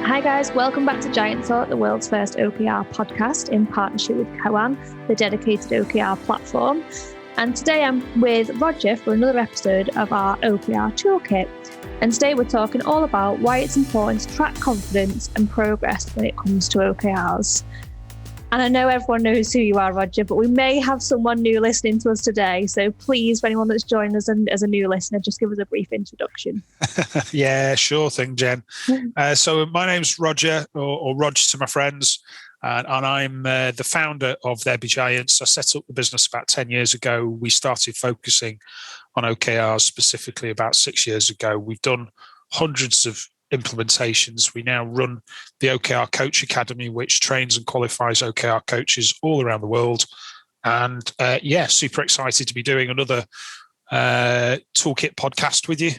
Hi guys, welcome back to Giant Thought, the world's first OKR podcast in partnership with Koan, the dedicated OKR platform. And today I'm with Roger for another episode of our OKR Toolkit. And today we're talking all about why it's important to track confidence and progress when it comes to OKRs. And I know everyone knows who you are, Roger, but we may have someone new listening to us today. So please, for anyone that's joined us as a new listener, just give us a brief introduction. Yeah, sure thing, Jen. So my name's Roger, or Rog to my friends, and I'm the founder of There Be Giants. I set up the business about 10 years ago. We started focusing on OKRs specifically about 6 years ago. We've done hundreds of implementations. We now run the OKR Coach Academy, which trains and qualifies OKR coaches all around the world. And super excited to be doing another Toolkit podcast with you.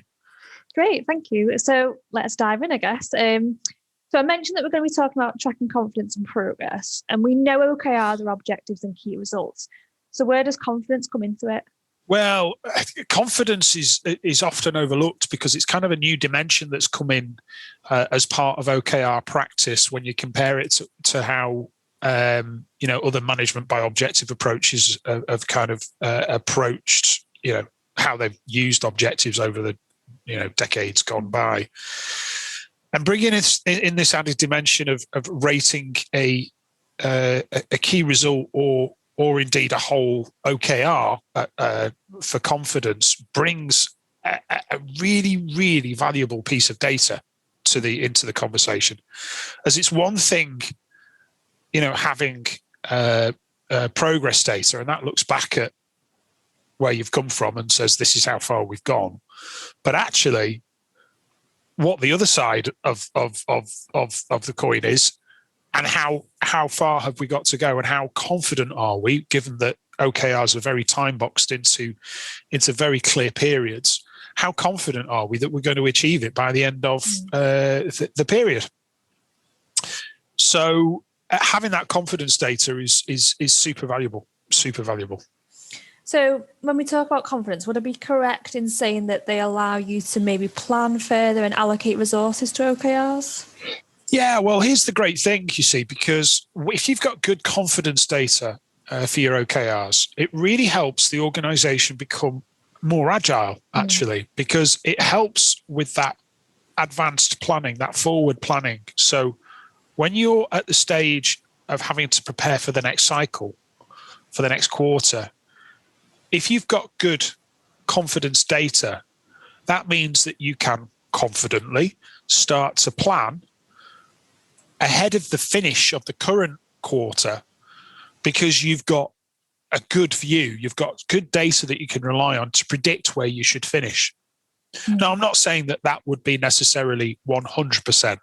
Great, thank you. So let's dive in, I guess. So I mentioned that we're going to be talking about tracking confidence and progress. And we know OKRs are objectives and key results. So where does confidence come into it? Well, confidence is often overlooked because it's kind of a new dimension that's come in as part of OKR practice when you compare it to how other management by objective approaches have kind of approached how they've used objectives over the decades gone by, and bringing in this added dimension of rating a key result or indeed a whole OKR for confidence brings a really, really valuable piece of data into the conversation. As it's one thing, having progress data, and that looks back at where you've come from and says this is how far we've gone. But actually, what the other side of the coin is, and how far have we got to go, and how confident are we, given that OKRs are very time boxed into very clear periods? How confident are we that we're going to achieve it by the end of the period? So having that confidence data is super valuable, super valuable. So when we talk about confidence, would I be correct in saying that they allow you to maybe plan further and allocate resources to OKRs? Yeah, well, here's the great thing, you see, because if you've got good confidence data for your OKRs, it really helps the organization become more agile, actually, because it helps with that advanced planning, that forward planning. So when you're at the stage of having to prepare for the next cycle, for the next quarter, if you've got good confidence data, that means that you can confidently start to plan ahead of the finish of the current quarter, because you've got a good view, you've got good data that you can rely on to predict where you should finish. Now, I'm not saying that would be necessarily 100%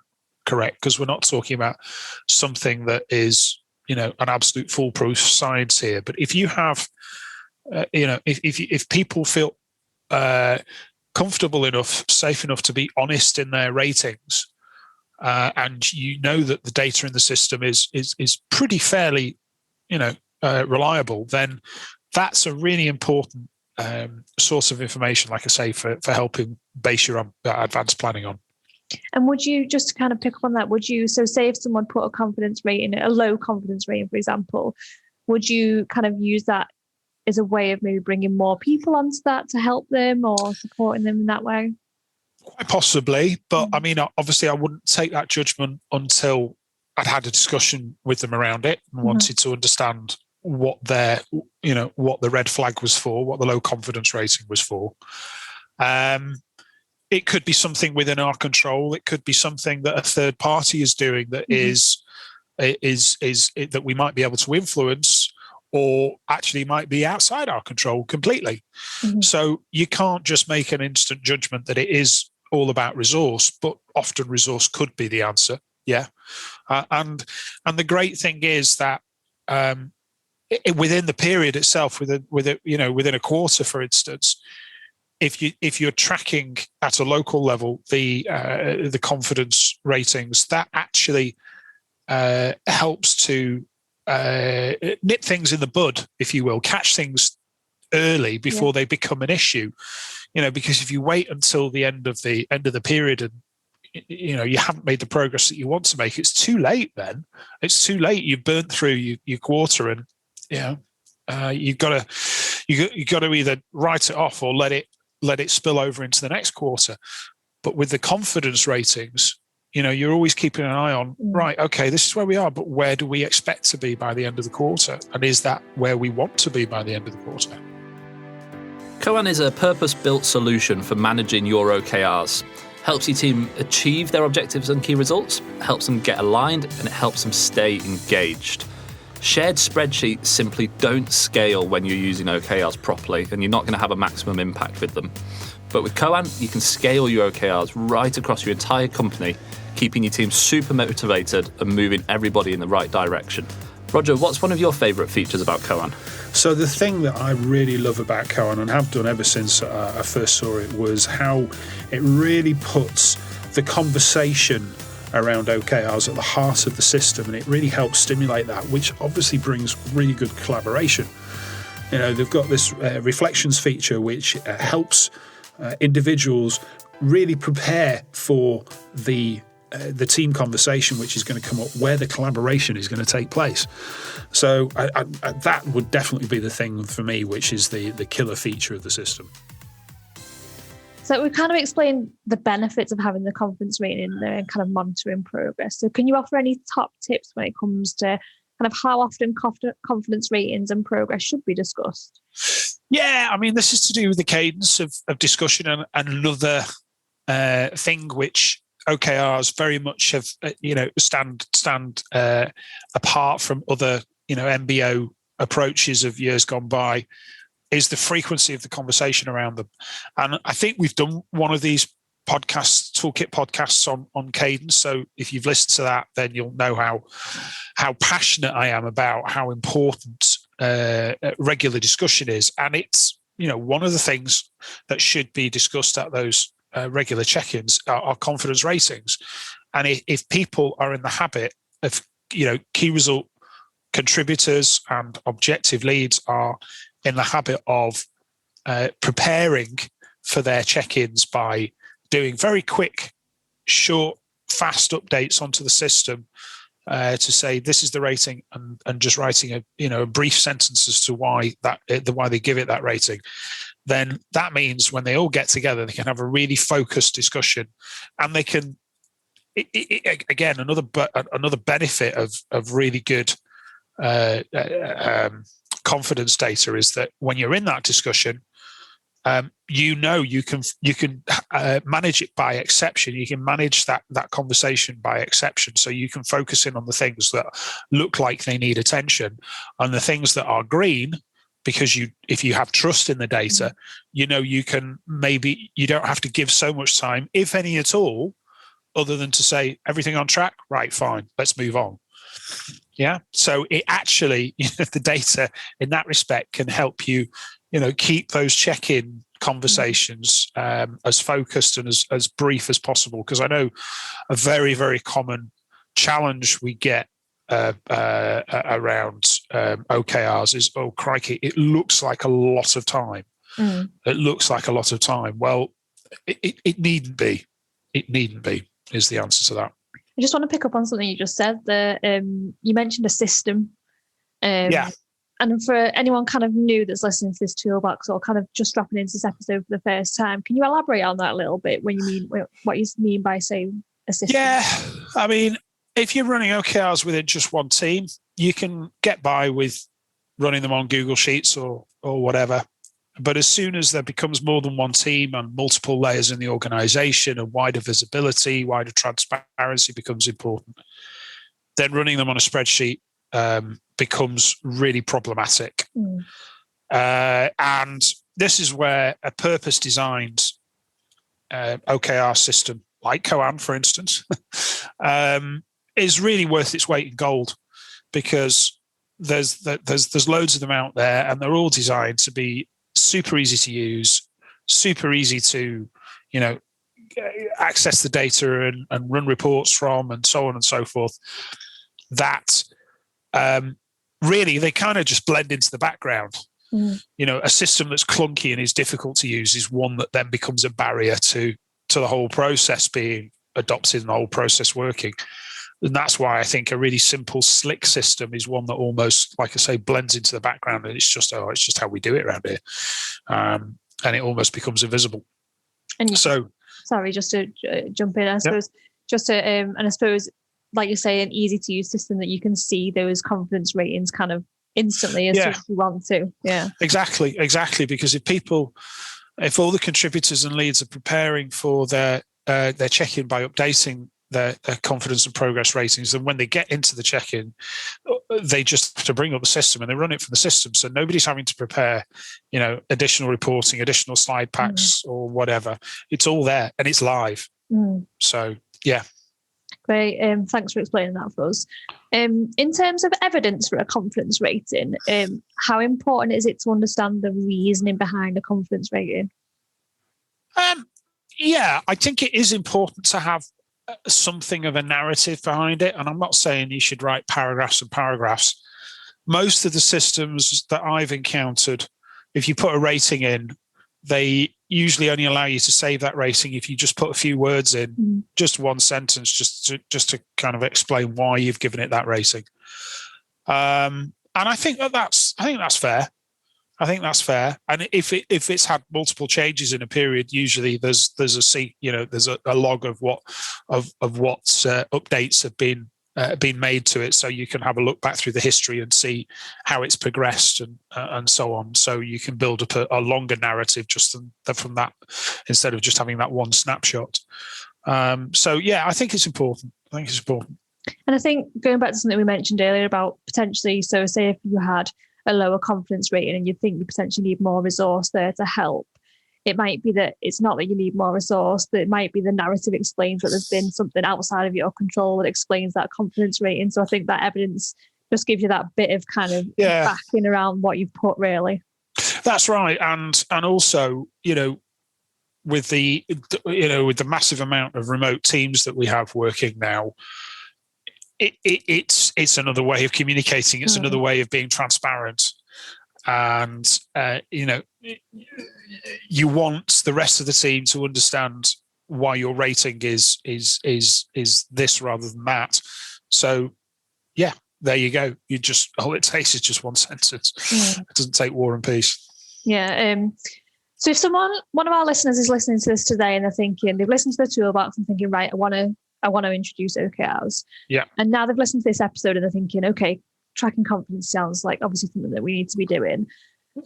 correct, because we're not talking about something that is, an absolute foolproof science here. But if you have, if people feel comfortable enough, safe enough to be honest in their ratings, and that the data in the system is pretty fairly, reliable, then that's a really important source of information, like I say, for helping base your advanced planning on. And would you, just to kind of pick up on that, say if someone put a confidence rating, a low confidence rating, for example, would you kind of use that as a way of maybe bringing more people onto that to help them or supporting them in that way? Quite possibly, but I mean, obviously I wouldn't take that judgment until I'd had a discussion with them around it and wanted to understand what what the red flag was for, what the low confidence rating was for. It could be something within our control. It could be something that a third party is doing that is that we might be able to influence, or actually might be outside our control completely. So you can't just make an instant judgment that it is all about resource, but often resource could be the answer. Yeah. And the great thing is that within the period itself, within a quarter, for instance, if you're tracking at a local level the confidence ratings, that actually helps to nip things in the bud, if you will, catch things early before they become an issue. Because if you wait until the end of the period and you haven't made the progress that you want to make, it's too late. Then it's too late. You've burnt through your quarter, and you've got to either write it off or let it spill over into the next quarter. But with the confidence ratings, you're always keeping an eye on, right, okay, this is where we are, but where do we expect to be by the end of the quarter? And is that where we want to be by the end of the quarter? Koan is a purpose-built solution for managing your OKRs. Helps your team achieve their objectives and key results, helps them get aligned, and it helps them stay engaged. Shared spreadsheets simply don't scale when you're using OKRs properly, and you're not going to have a maximum impact with them. But with Koan, you can scale your OKRs right across your entire company, keeping your team super motivated and moving everybody in the right direction. Roger, what's one of your favourite features about Koan? So the thing that I really love about Koan, and have done ever since I first saw it, was how it really puts the conversation around OKRs at the heart of the system, and it really helps stimulate that, which obviously brings really good collaboration. They've got this reflections feature which helps individuals really prepare for the team conversation, which is going to come up, where the collaboration is going to take place. So that would definitely be the thing for me, which is the killer feature of the system. So we've kind of explained the benefits of having the confidence rating in there and kind of monitoring progress. So can you offer any top tips when it comes to kind of how often confidence ratings and progress should be discussed? Yeah, I mean, this is to do with the cadence of discussion, and another thing which OKRs very much have, stand apart from other, MBO approaches of years gone by, is the frequency of the conversation around them. And I think we've done one of these toolkit podcasts on cadence. So if you've listened to that, then you'll know how passionate I am about how important regular discussion is. And it's, one of the things that should be discussed at those regular check-ins are confidence ratings. And if people are in the habit of, key result contributors and objective leads are in the habit of preparing for their check-ins by doing very quick, short, fast updates onto the system to say this is the rating, and just writing a brief sentence as to why they give it that rating, then that means when they all get together, they can have a really focused discussion, and they can. Again, another benefit of really good confidence data is that when you're in that discussion, you can manage it by exception. You can manage that conversation by exception. So you can focus in on the things that look like they need attention, and the things that are green, because if you have trust in the data, you don't have to give so much time, if any at all, other than to say everything on track, right, fine, let's move on. Yeah. So it actually, the data in that respect can help you, keep those check-in conversations as focused and as brief as possible. Because I know a very, very common challenge we get around OKRs is, oh, crikey, it looks like a lot of time. It looks like a lot of time. Well, it needn't be. It needn't be, is the answer to that. I just want to pick up on something you just said. You mentioned a system. Yeah. And for anyone kind of new that's listening to this toolbox or kind of just dropping into this episode for the first time, can you elaborate on that a little bit what you mean by, say, a system? Yeah. I mean, if you're running OKRs within just one team, you can get by with running them on Google Sheets or whatever. But as soon as there becomes more than one team and multiple layers in the organization and wider visibility, wider transparency becomes important, then running them on a spreadsheet becomes really problematic. And this is where a purpose-designed OKR system, like Koan, for instance, is really worth its weight in gold, because there's loads of them out there, and they're all designed to be super easy to use, super easy to, access the data and run reports from, and so on and so forth. That really, they kind of just blend into the background. A system that's clunky and is difficult to use is one that then becomes a barrier to the whole process being adopted and the whole process working. And that's why I think a really simple, slick system is one that almost, like I say, blends into the background, and it's just how we do it around here, and it almost becomes invisible. And sorry, just to jump in, I suppose, and I suppose, like you say, an easy to use system that you can see those confidence ratings kind of instantly as soon as you want to. Yeah, exactly. Because if all the contributors and leads are preparing for their check-in by updating their confidence and progress ratings, then when they get into the check-in, they just have to bring up the system and they run it from the system. So nobody's having to prepare, additional reporting, additional slide packs or whatever. It's all there and it's live. So, yeah. Great. Thanks for explaining that for us. In terms of evidence for a confidence rating, how important is it to understand the reasoning behind a confidence rating? I think it is important to have something of a narrative behind it. And I'm not saying you should write paragraphs and paragraphs. Most of the systems that I've encountered, if you put a rating in, they usually only allow you to save that rating if you just put a few words in, just one sentence, just to kind of explain why you've given it that rating. And I think that's fair. I think that's fair. And if it's had multiple changes in a period, usually there's a log of what updates have been made to it, so you can have a look back through the history and see how it's progressed and so on. So you can build up a longer narrative just from that, instead of just having that one snapshot. I think it's important. And I think going back to something we mentioned earlier about potentially, so say if you had a lower confidence rating and you think you potentially need more resource there to help, it might be that it's not that you need more resource, that it might be the narrative explains that there's been something outside of your control that explains that confidence rating. So I think that evidence just gives you that bit of kind of backing around what you've put, really. That's right. And also, with the massive amount of remote teams that we have working now, it's another way of communicating. It's another way of being transparent. And, you want the rest of the team to understand why your rating is this rather than that. So, there you go. All it takes is just one sentence. It doesn't take War and Peace. Yeah. So if one of our listeners is listening to this today and they've listened to the toolbox and thinking, right, I want to introduce OKRs. Yeah. And now they've listened to this episode and they're thinking, okay, tracking confidence sounds like obviously something that we need to be doing.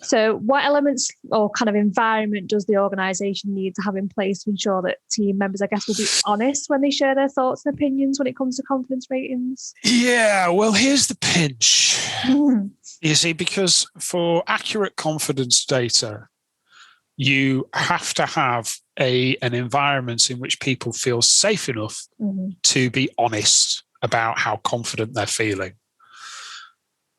So what elements or kind of environment does the organisation need to have in place to ensure that team members, I guess, will be honest when they share their thoughts and opinions when it comes to confidence ratings? Yeah, well, here's the pinch. You see, because for accurate confidence data, you have to have an environment in which people feel safe enough to be honest about how confident they're feeling.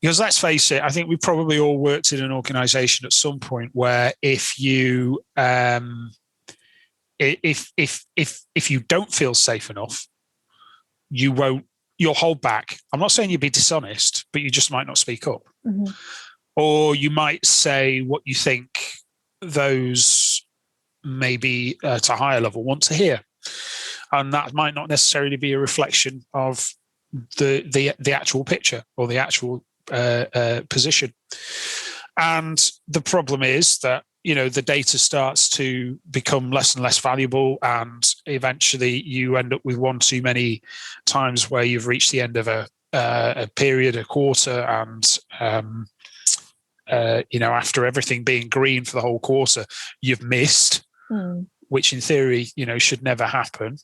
Because let's face it, I think we probably all worked in an organisation at some point where if you if you don't feel safe enough, you'll hold back. I'm not saying you'll be dishonest, but you just might not speak up, or you might say what you think those maybe at a higher level want to hear, and that might not necessarily be a reflection of the actual picture or the actual position. And the problem is that the data starts to become less and less valuable, and eventually you end up with one too many times where you've reached the end of a period, a quarter, and after everything being green for the whole quarter, you've missed, which in theory should never happen.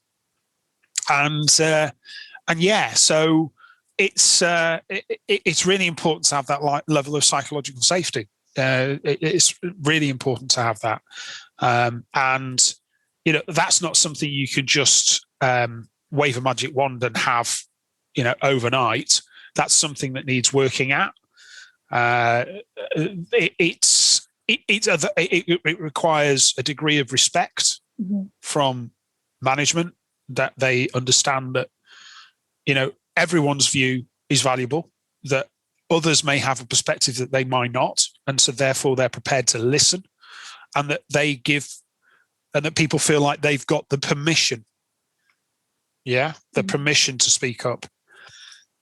So it's really important to have that level of psychological safety. It's really important to have that, and that's not something you could just wave a magic wand and have overnight. That's something that needs working at. It requires a degree of respect from management, that they understand that everyone's view is valuable, that others may have a perspective that they might not, and so therefore they're prepared to listen, and that people feel like they've got the permission Yeah, the permission to speak up,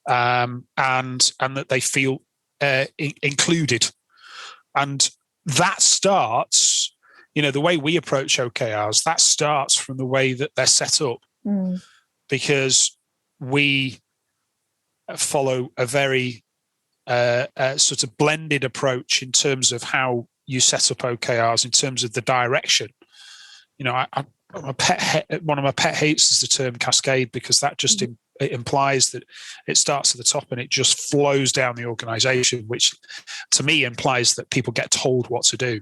and that they feel included, and that starts. The way we approach OKRs, that starts from the way that they're set up, because we follow a very sort of blended approach in terms of how you set up OKRs, in terms of the direction. One of my pet hates is the term cascade, because that just it implies that it starts at the top and it just flows down the organization, which to me implies that people get told what to do,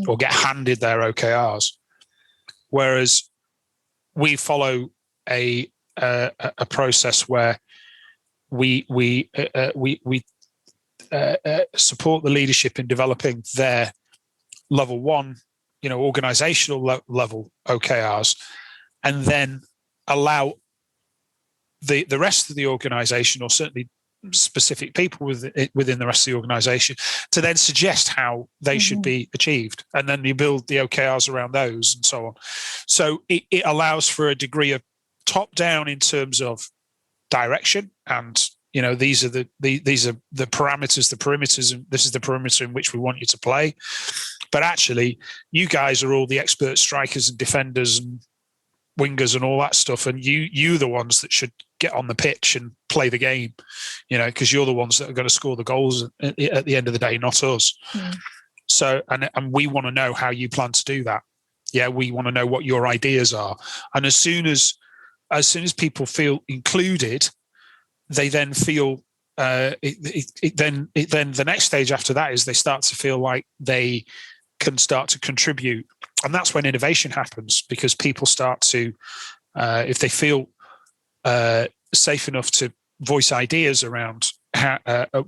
or get handed their OKRs. Whereas we follow a process where we support the leadership in developing their level one, organizational level OKRs, and then allow the rest of the organization, or certainly specific people within the rest of the organization, to then suggest how they should be achieved. And then you build the OKRs around those and so on. So it allows for a degree of top down in terms of direction, and these are the parameters, the perimeters, and this is the perimeter in which we want you to play. But actually, you guys are all the expert strikers and defenders and wingers and all that stuff, and you're the ones that should get on the pitch and play the game, because you're the ones that are going to score the goals at the end of the day, not us. So, and we want to know how you plan to do that. Yeah, we want to know what your ideas are, and as soon as people feel included, they then feel then the next stage after that is they start to feel like they can start to contribute, and that's when innovation happens, because people start to, if they feel safe enough to voice ideas around how,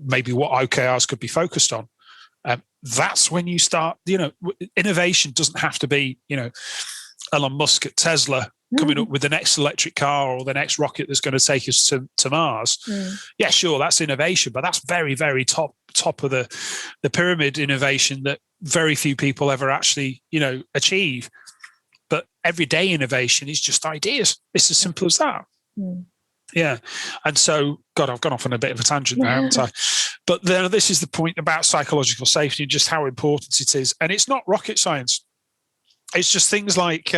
maybe what OKRs could be focused on. That's when you start. Innovation doesn't have to be Elon Musk at Tesla coming up with the next electric car or the next rocket that's going to take us to Mars. Yeah, sure, that's innovation, but that's very, very top of the pyramid innovation that very few people ever actually, achieve. But everyday innovation is just ideas. It's as simple as that. Yeah. And so, God, I've gone off on a bit of a tangent there, haven't I? But this is the point about psychological safety and just how important it is. And it's not rocket science. It's just things like,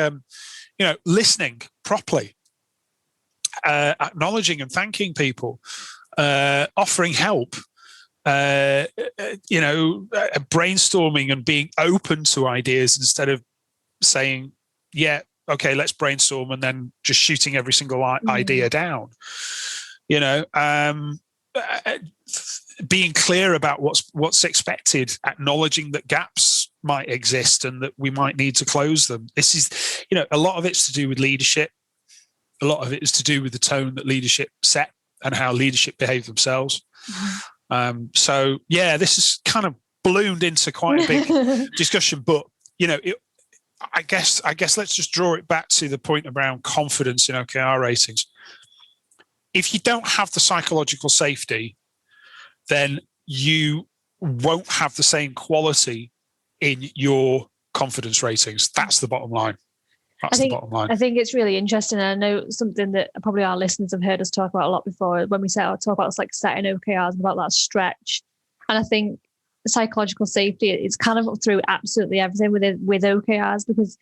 listening properly, acknowledging and thanking people, offering help, brainstorming and being open to ideas instead of saying, yeah, okay, let's brainstorm, and then just shooting every single idea down. Being clear about what's expected, acknowledging that gaps might exist and that we might need to close them. This is, a lot of it's to do with leadership. A lot of it is to do with the tone that leadership set and how leadership behave themselves. So yeah, this is kind of ballooned into quite a big discussion, but I guess let's just draw it back to the point around confidence in OKR ratings. If you don't have the psychological safety, then you won't have the same quality in your confidence ratings. That's the bottom line. I think it's really interesting. And I know something that probably our listeners have heard us talk about a lot before when we talk about like setting OKRs and about that stretch. And I think psychological safety is kind of through absolutely everything with OKRs, because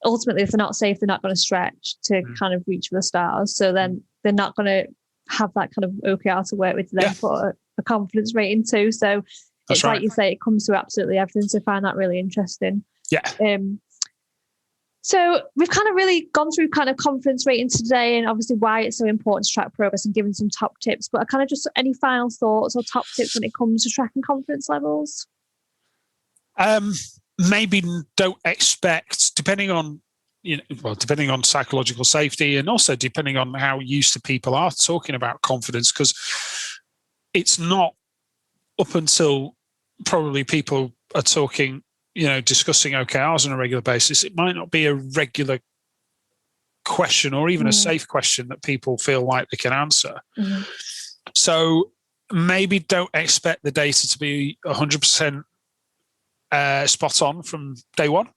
ultimately if they're not safe, they're not going to stretch to kind of reach for the stars. So then they're not going to have that kind of OKR to work with to then put a confidence rating too. So it's right. Like you say, it comes through absolutely everything. So I find that really interesting. Yeah. So we've kind of really gone through kind of confidence ratings today, and obviously why it's so important to track progress and giving some top tips. But kind of just any final thoughts or top tips when it comes to tracking confidence levels? Maybe don't expect, depending on psychological safety, and also depending on how used to people are talking about confidence, because it's not up until probably people are talking, discussing OKRs on a regular basis, it might not be a regular question or even a safe question that people feel like they can answer. So maybe don't expect the data to be 100% spot on from day one.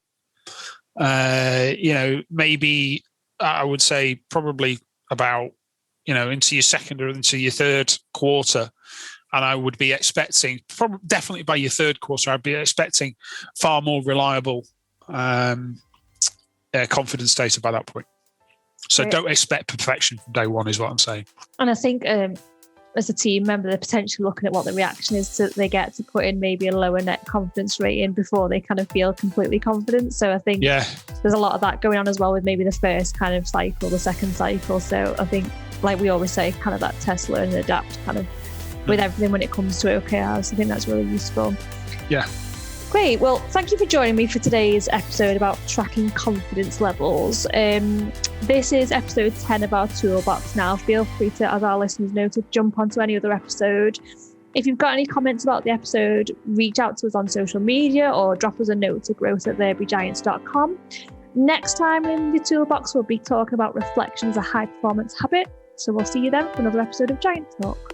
Maybe I would say probably about, into your second or into your third quarter. And I would be expecting, probably definitely by your third quarter, I'd be expecting far more reliable confidence data by that point. So don't expect perfection from day one is what I'm saying. And I think as a team member, they're potentially looking at what the reaction is that they get to put in maybe a lower net confidence rating before they kind of feel completely confident. So I think there's a lot of that going on as well with maybe the first kind of cycle, the second cycle. So I think, like we always say, kind of that test, learn and adapt kind of with everything when it comes to OKRs. I think that's really useful. Yeah. Great. Well, thank you for joining me for today's episode about tracking confidence levels. This is episode 10 of our toolbox now. Feel free to, as our listeners know, to jump onto any other episode. If you've got any comments about the episode, reach out to us on social media or drop us a note to growth@therebegiants.com. Next time in the toolbox, we'll be talking about reflection as a high performance habit. So we'll see you then for another episode of Giant Talk.